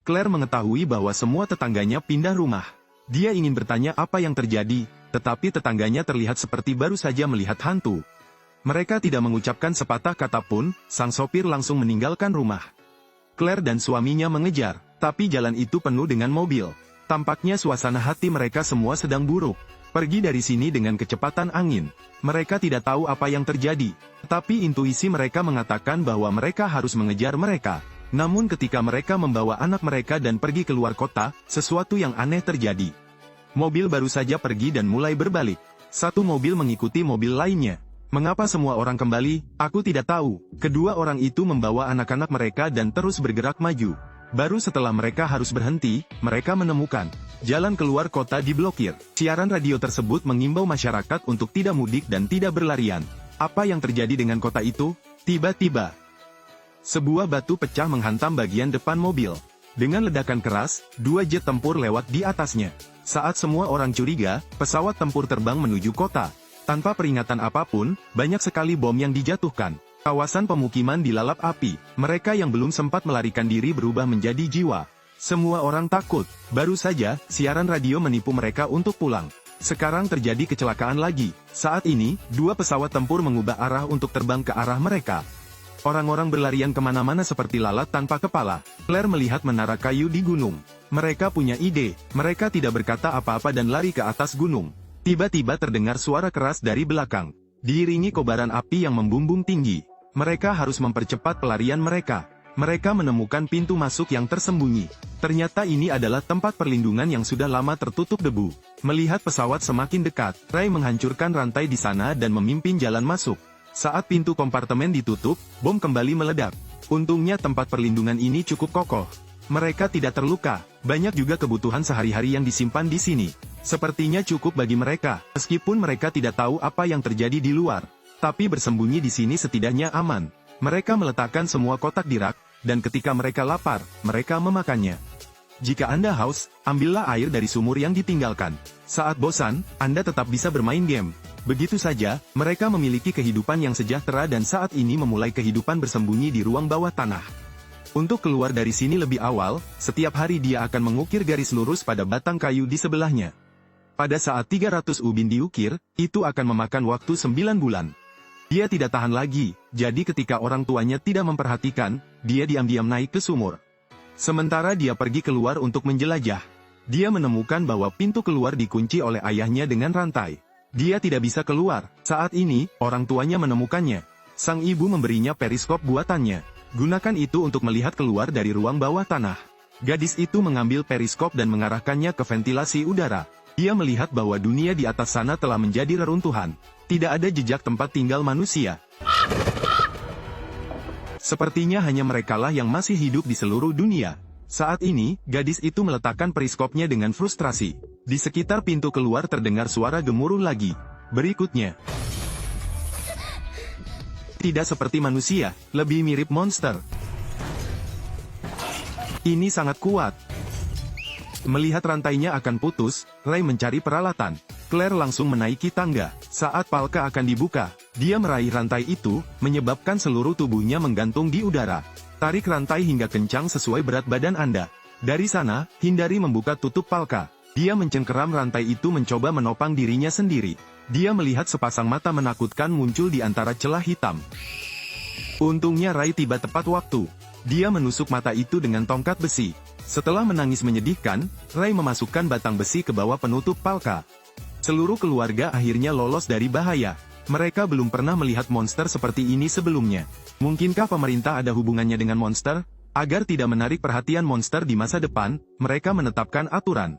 Claire mengetahui bahwa semua tetangganya pindah rumah. Dia ingin bertanya apa yang terjadi, tetapi tetangganya terlihat seperti baru saja melihat hantu. Mereka tidak mengucapkan sepatah kata pun, sang sopir langsung meninggalkan rumah. Claire dan suaminya mengejar, tapi jalan itu penuh dengan mobil. Tampaknya suasana hati mereka semua sedang buruk. Pergi dari sini dengan kecepatan angin. Mereka tidak tahu apa yang terjadi, tapi intuisi mereka mengatakan bahwa mereka harus mengejar mereka. Namun ketika mereka membawa anak mereka dan pergi keluar kota, sesuatu yang aneh terjadi. Mobil baru saja pergi dan mulai berbalik. Satu mobil mengikuti mobil lainnya. Mengapa semua orang kembali? Aku tidak tahu. Kedua orang itu membawa anak-anak mereka dan terus bergerak maju. Baru setelah mereka harus berhenti, mereka menemukan jalan keluar kota diblokir. Siaran radio tersebut mengimbau masyarakat untuk tidak mudik dan tidak berlarian. Apa yang terjadi dengan kota itu? Tiba-tiba, sebuah batu pecah menghantam bagian depan mobil. Dengan ledakan keras, 2 jet tempur lewat di atasnya. Saat semua orang curiga, pesawat tempur terbang menuju kota. Tanpa peringatan apapun, banyak sekali bom yang dijatuhkan. Kawasan pemukiman dilalap api. Mereka yang belum sempat melarikan diri berubah menjadi jiwa. Semua orang takut. Baru saja, siaran radio menipu mereka untuk pulang. Sekarang terjadi kecelakaan lagi. Saat ini, 2 pesawat tempur mengubah arah untuk terbang ke arah mereka. Orang-orang berlarian kemana-mana seperti lalat tanpa kepala. Claire melihat menara kayu di gunung. Mereka punya ide. Mereka tidak berkata apa-apa dan lari ke atas gunung. Tiba-tiba terdengar suara keras dari belakang. Diiringi kobaran api yang membumbung tinggi. Mereka harus mempercepat pelarian mereka. Mereka menemukan pintu masuk yang tersembunyi. Ternyata ini adalah tempat perlindungan yang sudah lama tertutup debu. Melihat pesawat semakin dekat, Ray menghancurkan rantai di sana dan memimpin jalan masuk. Saat pintu kompartemen ditutup, bom kembali meledak. Untungnya tempat perlindungan ini cukup kokoh. Mereka tidak terluka. Banyak juga kebutuhan sehari-hari yang disimpan di sini. Sepertinya cukup bagi mereka, meskipun mereka tidak tahu apa yang terjadi di luar. Tapi bersembunyi di sini setidaknya aman. Mereka meletakkan semua kotak di rak, dan ketika mereka lapar, mereka memakannya. Jika Anda haus, ambillah air dari sumur yang ditinggalkan. Saat bosan, Anda tetap bisa bermain game. Begitu saja, mereka memiliki kehidupan yang sejahtera dan saat ini memulai kehidupan bersembunyi di ruang bawah tanah. Untuk keluar dari sini lebih awal, setiap hari dia akan mengukir garis lurus pada batang kayu di sebelahnya. Pada saat 300 ubin diukir, itu akan memakan waktu 9 bulan. Dia tidak tahan lagi, jadi ketika orang tuanya tidak memperhatikan, dia diam-diam naik ke sumur. Sementara dia pergi keluar untuk menjelajah. Dia menemukan bahwa pintu keluar dikunci oleh ayahnya dengan rantai. Dia tidak bisa keluar. Saat ini, orang tuanya menemukannya. Sang ibu memberinya periskop buatannya. Gunakan itu untuk melihat keluar dari ruang bawah tanah. Gadis itu mengambil periskop dan mengarahkannya ke ventilasi udara. Dia melihat bahwa dunia di atas sana telah menjadi reruntuhan. Tidak ada jejak tempat tinggal manusia. Sepertinya hanya merekalah yang masih hidup di seluruh dunia. Saat ini, gadis itu meletakkan periskopnya dengan frustrasi. Di sekitar pintu keluar terdengar suara gemuruh lagi. Berikutnya, tidak seperti manusia, lebih mirip monster. Ini sangat kuat. Melihat rantainya akan putus, Ray mencari peralatan. Claire langsung menaiki tangga. Saat palka akan dibuka, dia meraih rantai itu, menyebabkan seluruh tubuhnya menggantung di udara. Tarik rantai hingga kencang sesuai berat badan Anda. Dari sana, hindari membuka tutup palka. Dia mencengkeram rantai itu mencoba menopang dirinya sendiri. Dia melihat sepasang mata menakutkan muncul di antara celah hitam. Untungnya Ray tiba tepat waktu. Dia menusuk mata itu dengan tongkat besi. Setelah menangis menyedihkan, Ray memasukkan batang besi ke bawah penutup palka. Seluruh keluarga akhirnya lolos dari bahaya. Mereka belum pernah melihat monster seperti ini sebelumnya. Mungkinkah pemerintah ada hubungannya dengan monster? Agar tidak menarik perhatian monster di masa depan, mereka menetapkan aturan.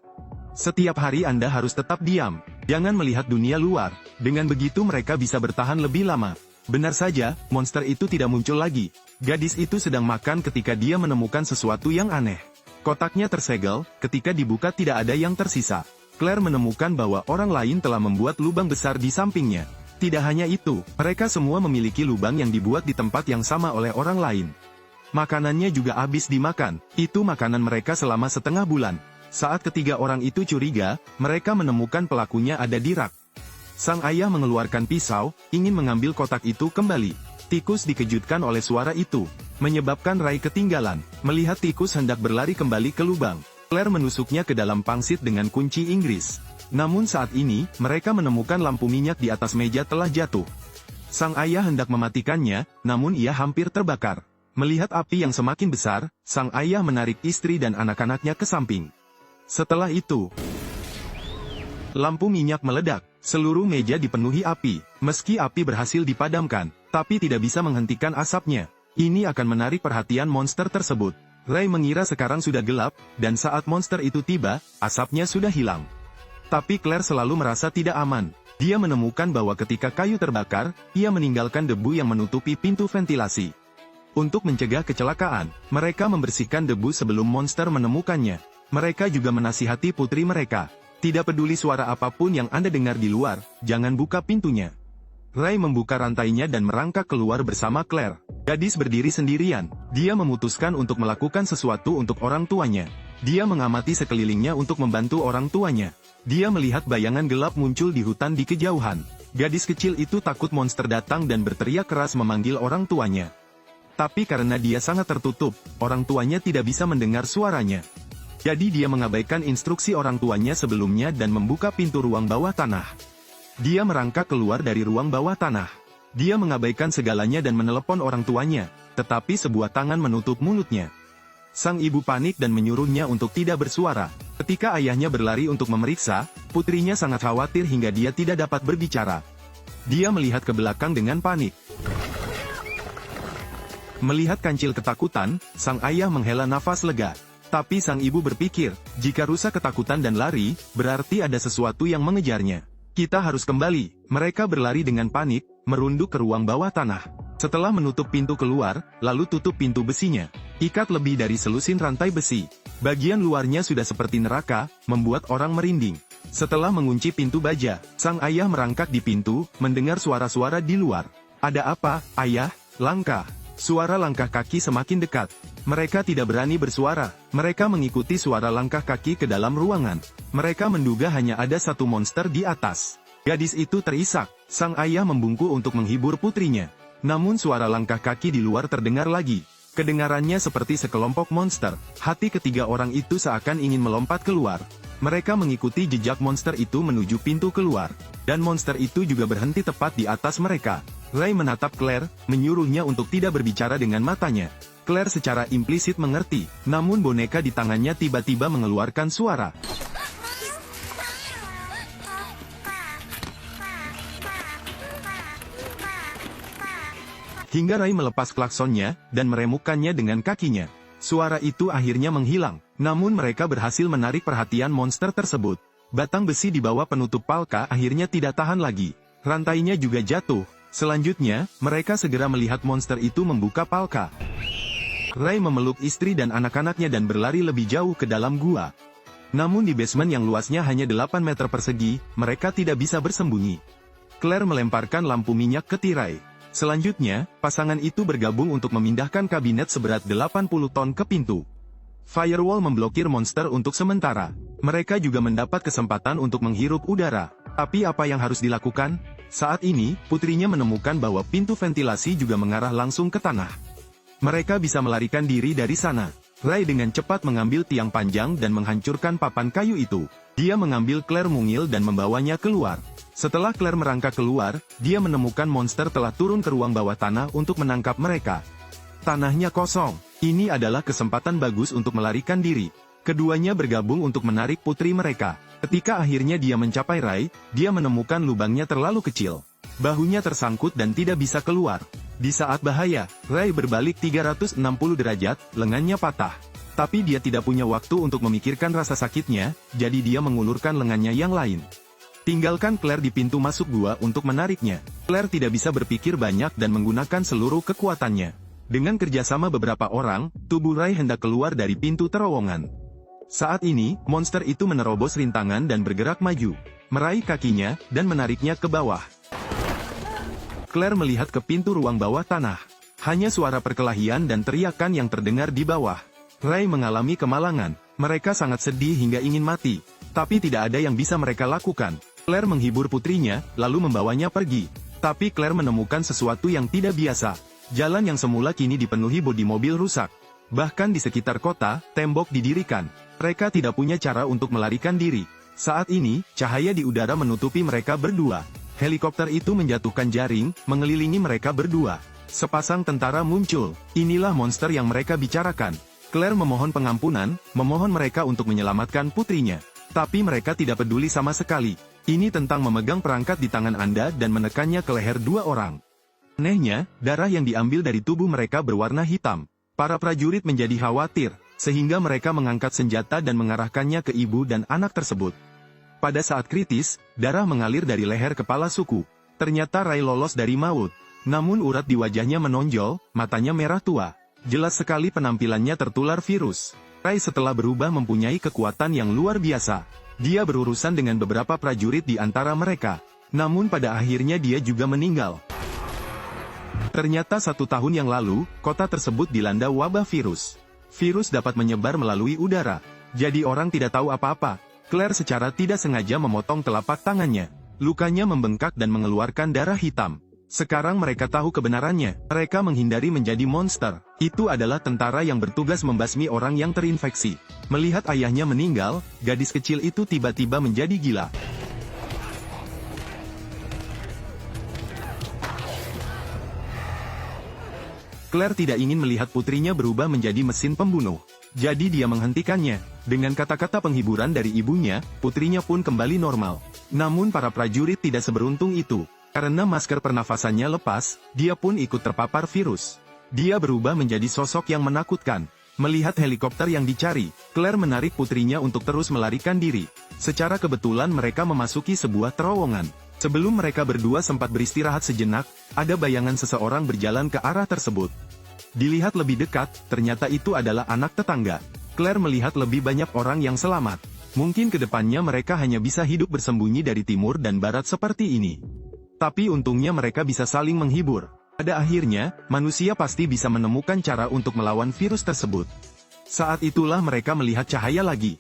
Setiap hari Anda harus tetap diam. Jangan melihat dunia luar. Dengan begitu mereka bisa bertahan lebih lama. Benar saja, monster itu tidak muncul lagi. Gadis itu sedang makan ketika dia menemukan sesuatu yang aneh. Kotaknya tersegel, ketika dibuka tidak ada yang tersisa. Claire menemukan bahwa orang lain telah membuat lubang besar di sampingnya. Tidak hanya itu, mereka semua memiliki lubang yang dibuat di tempat yang sama oleh orang lain. Makanannya juga habis dimakan. Itu makanan mereka selama setengah bulan. Saat ketiga orang itu curiga, mereka menemukan pelakunya ada di rak. Sang ayah mengeluarkan pisau, ingin mengambil kotak itu kembali. Tikus dikejutkan oleh suara itu. menyebabkan Ray ketinggalan. Melihat tikus hendak berlari kembali ke lubang, Claire menusuknya ke dalam pangsit dengan kunci Inggris. Namun saat ini, mereka menemukan lampu minyak di atas meja telah jatuh. Sang ayah hendak mematikannya, namun ia hampir terbakar. Melihat api yang semakin besar, sang ayah menarik istri dan anak-anaknya ke samping. Setelah itu, lampu minyak meledak. Seluruh meja dipenuhi api. Meski api berhasil dipadamkan, tapi tidak bisa menghentikan asapnya. Ini akan menarik perhatian monster tersebut. Ray mengira sekarang sudah gelap, dan saat monster itu tiba, asapnya sudah hilang. Tapi Claire selalu merasa tidak aman. Dia menemukan bahwa ketika kayu terbakar, ia meninggalkan debu yang menutupi pintu ventilasi. Untuk mencegah kecelakaan, mereka membersihkan debu sebelum monster menemukannya. Mereka juga menasihati putri mereka. Tidak peduli suara apapun yang Anda dengar di luar, jangan buka pintunya. Ray membuka rantainya dan merangkak keluar bersama Claire. Gadis berdiri sendirian. Dia memutuskan untuk melakukan sesuatu untuk orang tuanya. Dia mengamati sekelilingnya untuk membantu orang tuanya. Dia melihat bayangan gelap muncul di hutan di kejauhan. Gadis kecil itu takut monster datang dan berteriak keras memanggil orang tuanya. Tapi karena dia sangat tertutup, orang tuanya tidak bisa mendengar suaranya. Jadi dia mengabaikan instruksi orang tuanya sebelumnya dan membuka pintu ruang bawah tanah. Dia merangkak keluar dari ruang bawah tanah. Dia mengabaikan segalanya dan menelepon orang tuanya, tetapi sebuah tangan menutup mulutnya. Sang ibu panik dan menyuruhnya untuk tidak bersuara. Ketika ayahnya berlari untuk memeriksa, putrinya sangat khawatir hingga dia tidak dapat berbicara. Dia melihat ke belakang dengan panik. Melihat kancil ketakutan, sang ayah menghela nafas lega. Tapi sang ibu berpikir, jika rusa ketakutan dan lari, berarti ada sesuatu yang mengejarnya. Kita harus kembali. Mereka berlari dengan panik, merunduk ke ruang bawah tanah. Setelah menutup pintu keluar, lalu tutup pintu besinya. Ikat lebih dari selusin rantai besi. Bagian luarnya sudah seperti neraka, membuat orang merinding. Setelah mengunci pintu baja, sang ayah merangkak di pintu, mendengar suara-suara di luar. Ada apa, ayah? Langkah. Suara langkah kaki semakin dekat. Mereka tidak berani bersuara. Mereka mengikuti suara langkah kaki ke dalam ruangan. Mereka menduga hanya ada satu monster di atas. Gadis itu terisak. Sang ayah membungkuk untuk menghibur putrinya. Namun suara langkah kaki di luar terdengar lagi. Kedengarannya seperti sekelompok monster. Hati ketiga orang itu seakan ingin melompat keluar. Mereka mengikuti jejak monster itu menuju pintu keluar. Dan monster itu juga berhenti tepat di atas mereka. Ray menatap Claire, menyuruhnya untuk tidak berbicara dengan matanya. Claire secara implisit mengerti, namun boneka di tangannya tiba-tiba mengeluarkan suara. Hingga Ray melepas klaksonnya, dan meremukkannya dengan kakinya. Suara itu akhirnya menghilang, namun mereka berhasil menarik perhatian monster tersebut. Batang besi di bawah penutup palka akhirnya tidak tahan lagi. Rantainya juga jatuh. Selanjutnya, mereka segera melihat monster itu membuka palka. Ray memeluk istri dan anak-anaknya dan berlari lebih jauh ke dalam gua. Namun di basement yang luasnya hanya 8 meter persegi, mereka tidak bisa bersembunyi. Claire melemparkan lampu minyak ke tirai. Selanjutnya, pasangan itu bergabung untuk memindahkan kabinet seberat 80 ton ke pintu. Firewall memblokir monster untuk sementara. Mereka juga mendapat kesempatan untuk menghirup udara. Tapi apa yang harus dilakukan? Saat ini, putrinya menemukan bahwa pintu ventilasi juga mengarah langsung ke tanah. Mereka bisa melarikan diri dari sana. Ray dengan cepat mengambil tiang panjang dan menghancurkan papan kayu itu. Dia mengambil Claire mungil dan membawanya keluar. Setelah Claire merangkak keluar, dia menemukan monster telah turun ke ruang bawah tanah untuk menangkap mereka. Tanahnya kosong. Ini adalah kesempatan bagus untuk melarikan diri. Keduanya bergabung untuk menarik putri mereka. Ketika akhirnya dia mencapai Ray, dia menemukan lubangnya terlalu kecil. Bahunya tersangkut dan tidak bisa keluar. Di saat bahaya, Ray berbalik 360 derajat, lengannya patah. Tapi dia tidak punya waktu untuk memikirkan rasa sakitnya, jadi dia mengulurkan lengannya yang lain. Tinggalkan Claire di pintu masuk gua untuk menariknya. Claire tidak bisa berpikir banyak dan menggunakan seluruh kekuatannya. Dengan kerjasama beberapa orang, tubuh Ray hendak keluar dari pintu terowongan. Saat ini, monster itu menerobos rintangan dan bergerak maju, meraih kakinya, dan menariknya ke bawah. Claire melihat ke pintu ruang bawah tanah. Hanya suara perkelahian dan teriakan yang terdengar di bawah. Ray mengalami kemalangan. Mereka sangat sedih hingga ingin mati. Tapi tidak ada yang bisa mereka lakukan. Claire menghibur putrinya, lalu membawanya pergi. Tapi Claire menemukan sesuatu yang tidak biasa. Jalan yang semula kini dipenuhi bodi mobil rusak. Bahkan di sekitar kota, tembok didirikan. Mereka tidak punya cara untuk melarikan diri. Saat ini, cahaya di udara menutupi mereka berdua. Helikopter itu menjatuhkan jaring, mengelilingi mereka berdua. Sepasang tentara muncul. Inilah monster yang mereka bicarakan. Claire memohon pengampunan, memohon mereka untuk menyelamatkan putrinya. Tapi mereka tidak peduli sama sekali. Ini tentang memegang perangkat di tangan Anda dan menekannya ke leher dua orang. Anehnya, darah yang diambil dari tubuh mereka berwarna hitam. Para prajurit menjadi khawatir, sehingga mereka mengangkat senjata dan mengarahkannya ke ibu dan anak tersebut. Pada saat kritis, darah mengalir dari leher kepala suku. Ternyata Rai lolos dari maut. Namun urat di wajahnya menonjol, matanya merah tua. Jelas sekali penampilannya tertular virus. Rai setelah berubah mempunyai kekuatan yang luar biasa. Dia berurusan dengan beberapa prajurit di antara mereka. Namun pada akhirnya dia juga meninggal. Ternyata 1 tahun yang lalu, kota tersebut dilanda wabah virus. Virus dapat menyebar melalui udara. Jadi orang tidak tahu apa-apa. Claire secara tidak sengaja memotong telapak tangannya. Lukanya membengkak dan mengeluarkan darah hitam. Sekarang mereka tahu kebenarannya. Mereka menghindari menjadi monster. Itu adalah tentara yang bertugas membasmi orang yang terinfeksi. Melihat ayahnya meninggal, gadis kecil itu tiba-tiba menjadi gila. Claire tidak ingin melihat putrinya berubah menjadi mesin pembunuh. Jadi dia menghentikannya. Dengan kata-kata penghiburan dari ibunya, putrinya pun kembali normal. Namun para prajurit tidak seberuntung itu. Karena masker pernafasannya lepas, dia pun ikut terpapar virus. Dia berubah menjadi sosok yang menakutkan. Melihat helikopter yang dicari, Claire menarik putrinya untuk terus melarikan diri. Secara kebetulan mereka memasuki sebuah terowongan. Sebelum mereka berdua sempat beristirahat sejenak, ada bayangan seseorang berjalan ke arah tersebut. Dilihat lebih dekat, ternyata itu adalah anak tetangga. Claire melihat lebih banyak orang yang selamat. Mungkin kedepannya mereka hanya bisa hidup bersembunyi dari timur dan barat seperti ini. Tapi untungnya mereka bisa saling menghibur. Pada akhirnya, manusia pasti bisa menemukan cara untuk melawan virus tersebut. Saat itulah mereka melihat cahaya lagi.